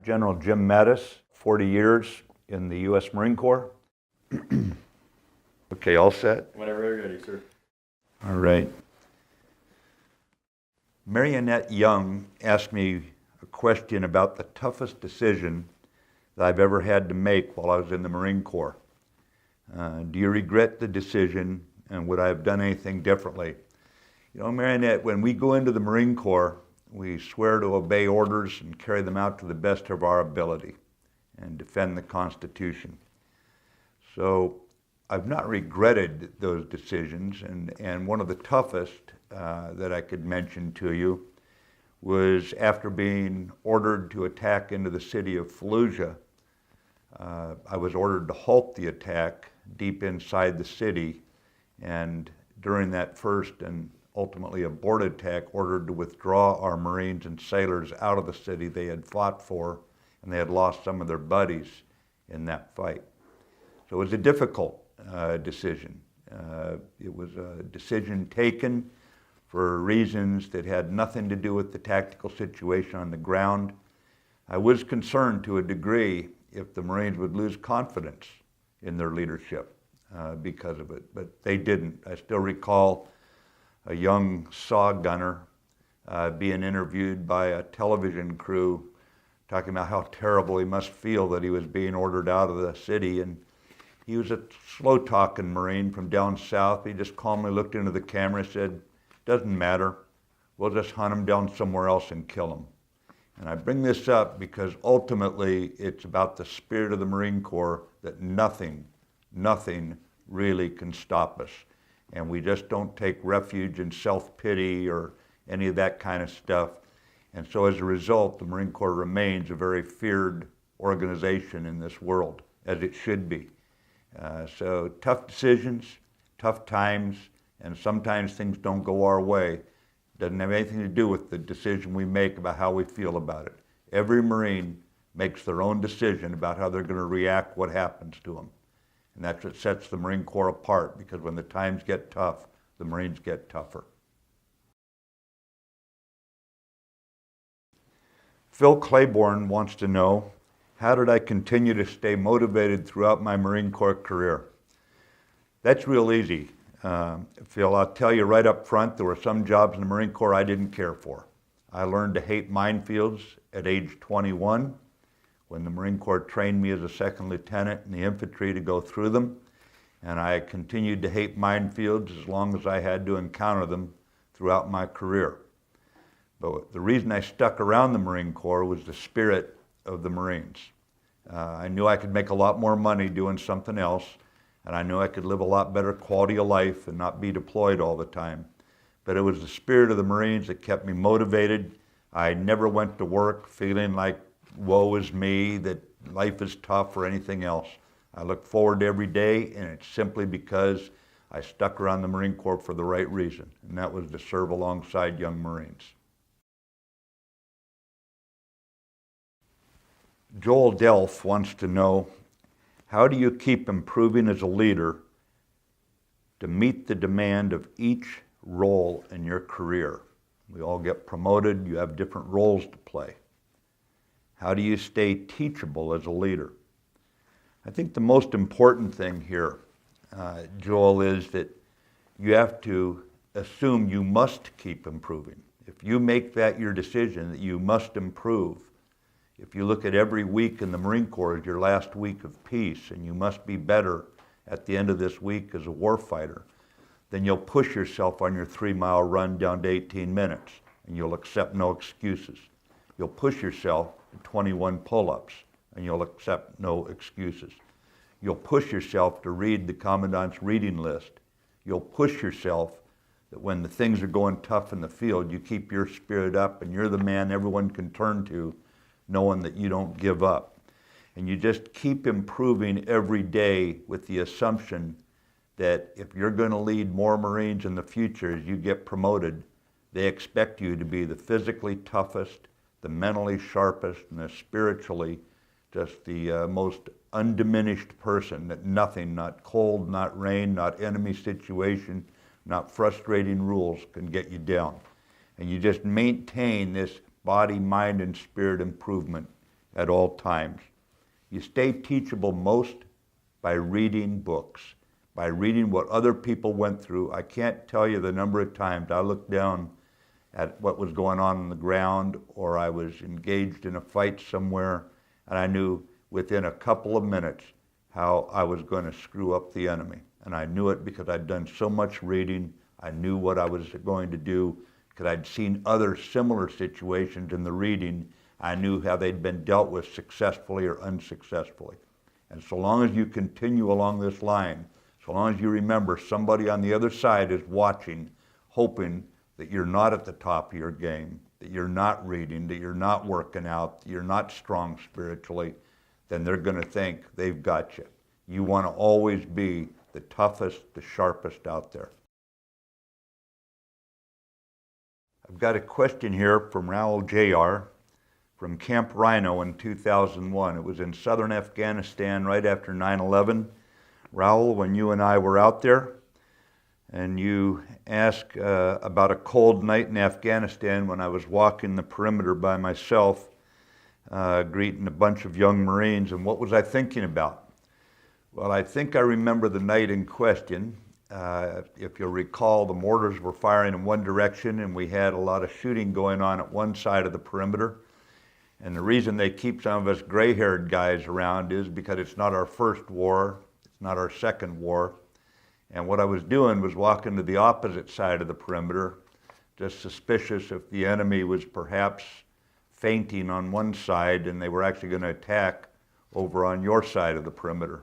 General Jim Mattis, 40 years in the U.S. Marine Corps. Okay, all set? Whenever you're ready, sir. All right. Marionette Young asked me a question about the toughest decision that I've ever had to make while I was in the Marine Corps. Do you regret the decision, and would I have done anything differently? You know, Marionette, when we go into the Marine Corps, we swear to obey orders and carry them out to the best of our ability and defend the Constitution. So I've not regretted those decisions, and one of the toughest that I could mention to you was after being ordered to attack into the city of Fallujah. I was ordered to halt the attack deep inside the city, and during that first and ultimately aborted attack, ordered to withdraw our Marines and sailors out of the city they had fought for, and they had lost some of their buddies in that fight. So it was a difficult decision. It was a decision taken for reasons that had nothing to do with the tactical situation on the ground. I was concerned to a degree if the Marines would lose confidence in their leadership because of it, but they didn't. I still recall a young saw gunner being interviewed by a television crew talking about how terrible he must feel that he was being ordered out of the city. And he was a slow-talking Marine from down south. He just calmly looked into the camera and said, "Doesn't matter. We'll just hunt him down somewhere else and kill him." And I bring this up because ultimately it's about the spirit of the Marine Corps that nothing really can stop us. And we just don't take refuge in self-pity or any of that kind of stuff. And so as a result, the Marine Corps remains a very feared organization in this world, as it should be. So tough decisions, tough times, and sometimes things don't go our way. Doesn't have anything to do with the decision we make about how we feel about it. Every Marine makes their own decision about how they're going to react, what happens to them. And that's what sets the Marine Corps apart, because when the times get tough, the Marines get tougher. Phil Claiborne wants to know, how did I continue to stay motivated throughout my Marine Corps career? That's real easy. Phil, I'll tell you right up front, there were some jobs in the Marine Corps I didn't care for. I learned to hate minefields at age 21 when the Marine Corps trained me as a second lieutenant in the infantry to go through them. And I continued to hate minefields as long as I had to encounter them throughout my career. But the reason I stuck around the Marine Corps was the spirit of the Marines. I knew I could make a lot more money doing something else, and I knew I could live a lot better quality of life and not be deployed all the time. But it was the spirit of the Marines that kept me motivated. I never went to work feeling like, woe is me, that life is tough or anything else. I look forward to every day, and it's simply because I stuck around the Marine Corps for the right reason, and that was to serve alongside young Marines. Joel Delph wants to know, how do you keep improving as a leader to meet the demand of each role in your career? We all get promoted, you have different roles to play. How do you stay teachable as a leader? I think the most important thing here, Joel, is that you have to assume you must keep improving. If you make that your decision, that you must improve, if you look at every week in the Marine Corps as your last week of peace, and you must be better at the end of this week as a warfighter, then you'll push yourself on your 3-mile run down to 18 minutes, and you'll accept no excuses. You'll push yourself to 21 pull-ups, and you'll accept no excuses. You'll push yourself to read the Commandant's reading list. You'll push yourself that when the things are going tough in the field, you keep your spirit up, and you're the man everyone can turn to, knowing that you don't give up. And you just keep improving every day with the assumption that if you're going to lead more Marines in the future as you get promoted, they expect you to be the physically toughest, the mentally sharpest, and the spiritually just the most undiminished person, that nothing, not cold, not rain, not enemy situation, not frustrating rules can get you down. And you just maintain this body, mind, and spirit improvement at all times. You stay teachable most by reading books, by reading what other people went through. I can't tell you the number of times I looked down at what was going on the ground, or I was engaged in a fight somewhere, and I knew within a couple of minutes how I was going to screw up the enemy. And I knew it because I'd done so much reading. I knew what I was going to do because I'd seen other similar situations in the reading. I knew how they'd been dealt with successfully or unsuccessfully. And so long as you continue along this line, so long as you remember somebody on the other side is watching, hoping that you're not at the top of your game, that you're not reading, that you're not working out, that you're not strong spiritually, then they're going to think they've got you. You want to always be the toughest, the sharpest out there. I've got a question here from Raoul Jr. from Camp Rhino in 2001. It was in southern Afghanistan right after 9/11. Raoul, when you and I were out there, and you asked about a cold night in Afghanistan when I was walking the perimeter by myself, greeting a bunch of young Marines, and what was I thinking about? Well, I think I remember the night in question. If you'll recall, the mortars were firing in one direction, and we had a lot of shooting going on at one side of the perimeter. And the reason they keep some of us gray-haired guys around is because it's not our first war, it's not our second war. And what I was doing was walking to the opposite side of the perimeter, just suspicious if the enemy was perhaps fainting on one side and they were actually going to attack over on your side of the perimeter.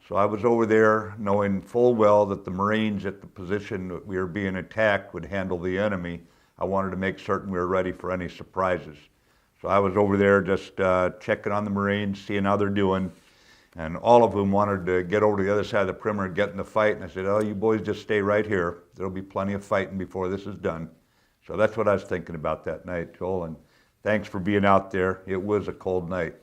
So I was over there knowing full well that the Marines at the position that we were being attacked would handle the enemy. I wanted to make certain we were ready for any surprises. So I was over there just checking on the Marines, seeing how they're doing. And all of them wanted to get over to the other side of the perimeter and get in the fight. And I said, oh, you boys just stay right here. There'll be plenty of fighting before this is done. So that's what I was thinking about that night, Joel. And thanks for being out there. It was a cold night.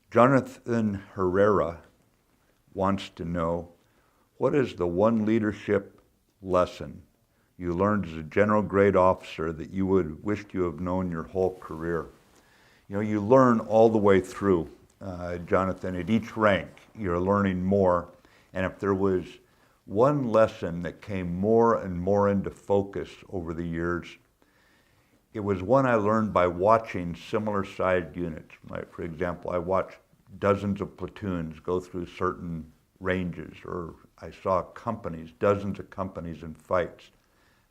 Jonathan Herrera wants to know, what is the one leadership lesson you learned as a general grade officer that you would wish you have known your whole career? You know, you learn all the way through, Jonathan. At each rank, you're learning more. And if there was one lesson that came more and more into focus over the years, it was one I learned by watching similar-sized units. Like, for example, I watched dozens of platoons go through certain ranges, or I saw companies, dozens of companies in fights.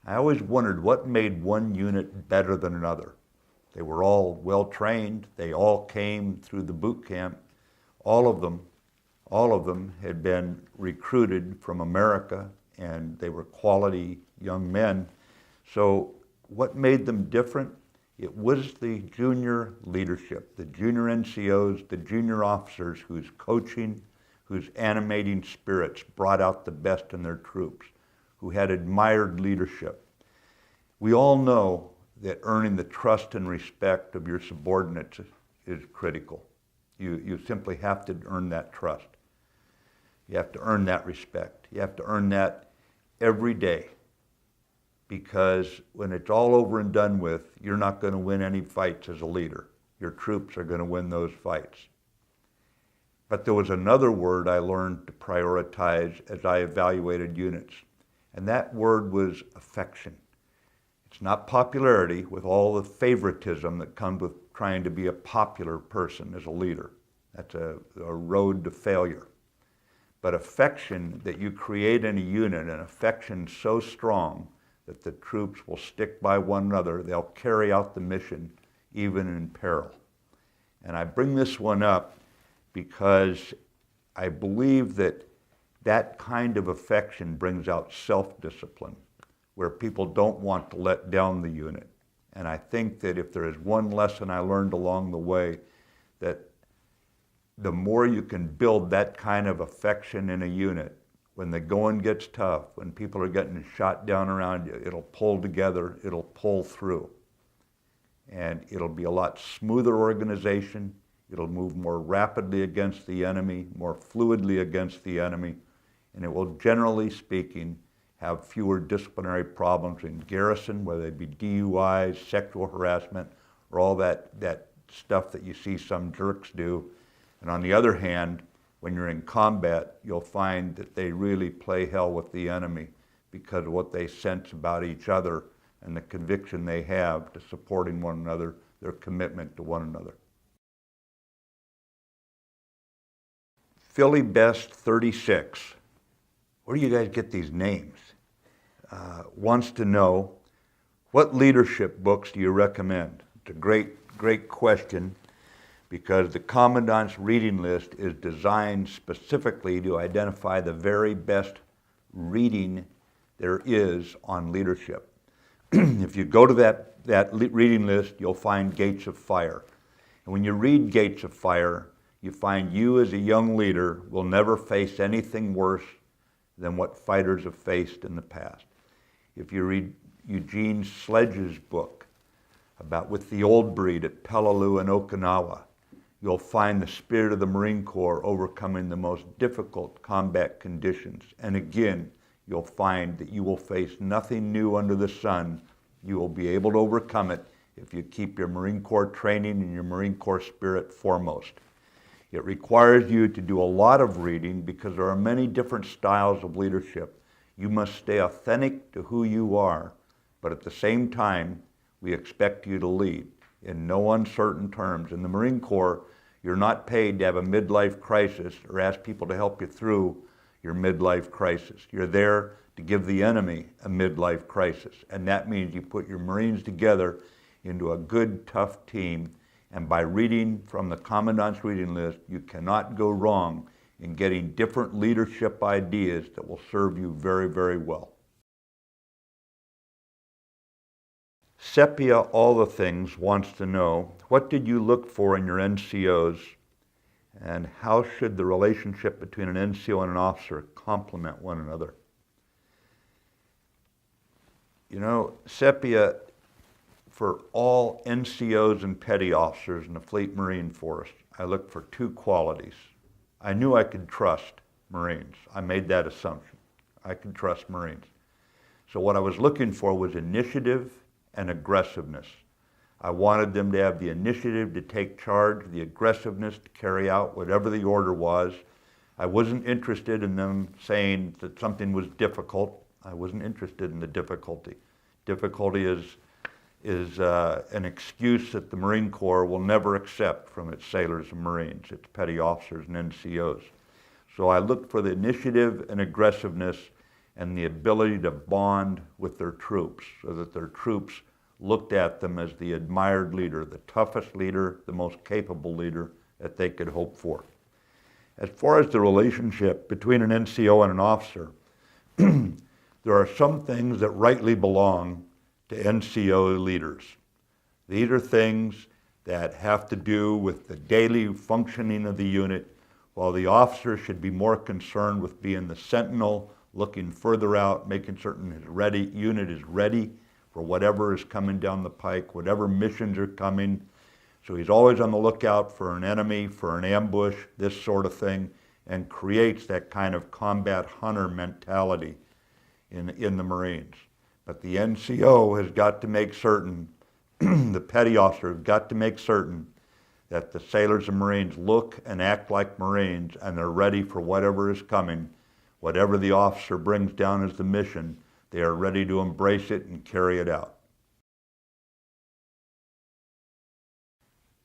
I always wondered what made one unit better than another. They were all well-trained. They all came through the boot camp. All of them had been recruited from America, and they were quality young men. So what made them different? It was the junior leadership, the junior NCOs, the junior officers whose coaching, whose animating spirits brought out the best in their troops, who had admired leadership. We all know that earning the trust and respect of your subordinates is critical. You simply have to earn that trust. You have to earn that respect. You have to earn that every day, because when it's all over and done with, you're not going to win any fights as a leader. Your troops are going to win those fights. But there was another word I learned to prioritize as I evaluated units, and that word was affection. It's not popularity with all the favoritism that comes with trying to be a popular person as a leader. That's a road to failure. But affection that you create in a unit, an affection so strong that the troops will stick by one another, they'll carry out the mission even in peril. And I bring this one up because I believe that that kind of affection brings out self-discipline, where people don't want to let down the unit. And I think that if there is one lesson I learned along the way, that the more you can build that kind of affection in a unit, when the going gets tough, when people are getting shot down around you, it'll pull together, it'll pull through. And it'll be a lot smoother organization. It'll move more rapidly against the enemy, more fluidly against the enemy, and it will, generally speaking, have fewer disciplinary problems in garrison, whether they be DUIs, sexual harassment, or all that stuff that you see some jerks do. And on the other hand, when you're in combat, you'll find that they really play hell with the enemy because of what they sense about each other and the conviction they have to supporting one another, their commitment to one another. Philly Best 36, where do you guys get these names? Wants to know, what leadership books do you recommend? It's a great question, because the Commandant's reading list is designed specifically to identify the very best reading there is on leadership. If you go to that reading list, you'll find Gates of Fire. And when you read Gates of Fire, you find you as a young leader will never face anything worse than what fighters have faced in the past. If you read Eugene Sledge's book about with the old breed at Peleliu and Okinawa, you'll find the spirit of the Marine Corps overcoming the most difficult combat conditions. And again, you'll find that you will face nothing new under the sun. You will be able to overcome it if you keep your Marine Corps training and your Marine Corps spirit foremost. It requires you to do a lot of reading because there are many different styles of leadership. You must stay authentic to who you are, but at the same time, we expect you to lead in no uncertain terms. In the Marine Corps, you're not paid to have a midlife crisis or ask people to help you through your midlife crisis. You're there to give the enemy a midlife crisis, and that means you put your Marines together into a good, tough team. And by reading from the Commandant's reading list, you cannot go wrong in getting different leadership ideas that will serve you very, very well. Sepia All the Things wants to know, what did you look for in your NCOs, and how should the relationship between an NCO and an officer complement one another? You know, Sepia, for all NCOs and petty officers in the Fleet Marine Force, I looked for two qualities. I knew I could trust Marines. I made that assumption. I could trust Marines. So what I was looking for was initiative and aggressiveness. I wanted them to have the initiative to take charge, the aggressiveness to carry out whatever the order was. I wasn't interested in them saying that something was difficult. I wasn't interested in the difficulty. Difficulty is an excuse that the Marine Corps will never accept from its sailors and Marines, its petty officers and NCOs. So I looked for the initiative and aggressiveness and the ability to bond with their troops so that their troops looked at them as the admired leader, the toughest leader, the most capable leader that they could hope for. As far as the relationship between an NCO and an officer, there are some things that rightly belong to NCO leaders. These are things that have to do with the daily functioning of the unit, while the officer should be more concerned with being the sentinel, looking further out, making certain his unit is ready for whatever is coming down the pike, whatever missions are coming. So he's always on the lookout for an enemy, for an ambush, this sort of thing, and creates that kind of combat hunter mentality in the Marines. But the NCO has got to make certain, the petty officer has got to make certain that the sailors and Marines look and act like Marines and they're ready for whatever is coming. Whatever the officer brings down as the mission, they are ready to embrace it and carry it out.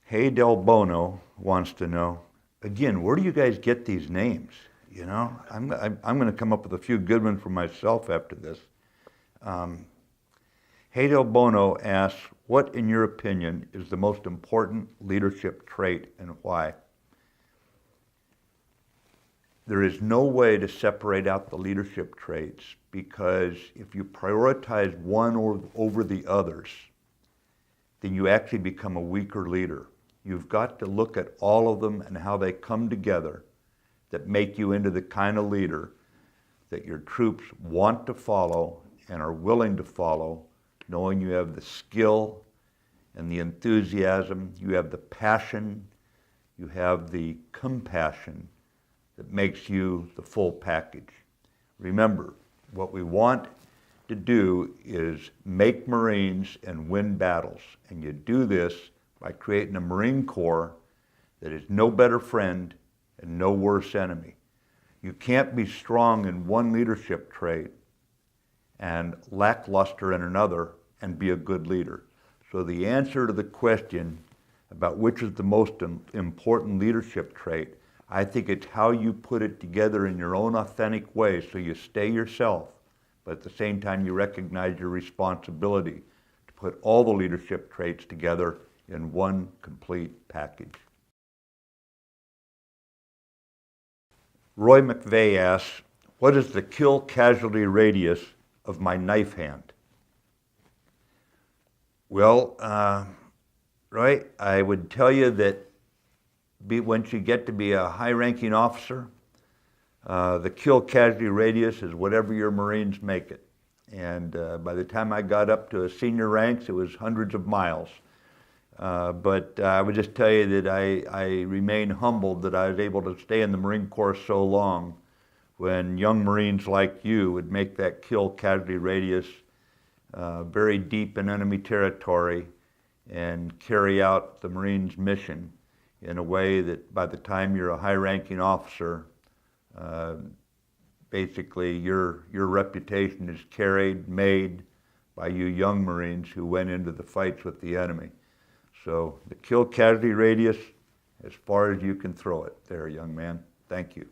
Hey Del Bono wants to know, again, where do you guys get these names? You know, I'm going to come up with a few good ones for myself after this. Hey Del Bono asks, what, in your opinion, is the most important leadership trait and why? There is no way to separate out the leadership traits, because if you prioritize one over the others, then you actually become a weaker leader. You've got to look at all of them and how they come together that make you into the kind of leader that your troops want to follow and are willing to follow, knowing you have the skill and the enthusiasm, you have the passion, you have the compassion that makes you the full package. Remember, What we want to do is make Marines and win battles. And you do this by creating a Marine Corps that is no better friend and no worse enemy. You can't be strong in one leadership trait and lackluster in another and be a good leader. So the answer to the question about which is the most important leadership trait, I think it's how you put it together in your own authentic way so you stay yourself, but at the same time you recognize your responsibility to put all the leadership traits together in one complete package. Roy McVeigh asks, what is the kill casualty radius of my knife hand? Well, Roy, I would tell you that once you get to be a high-ranking officer, the kill casualty radius is whatever your Marines make it. And by the time I got up to senior ranks, it was hundreds of miles. But I would just tell you that I remain humbled that I was able to stay in the Marine Corps so long when young Marines like you would make that kill casualty radius very deep in enemy territory and carry out the Marines' mission in a way that by the time you're a high-ranking officer, basically your reputation is carried, made by you young Marines who went into the fights with the enemy. So the kill casualty radius, as far as you can throw it there, young man. Thank you.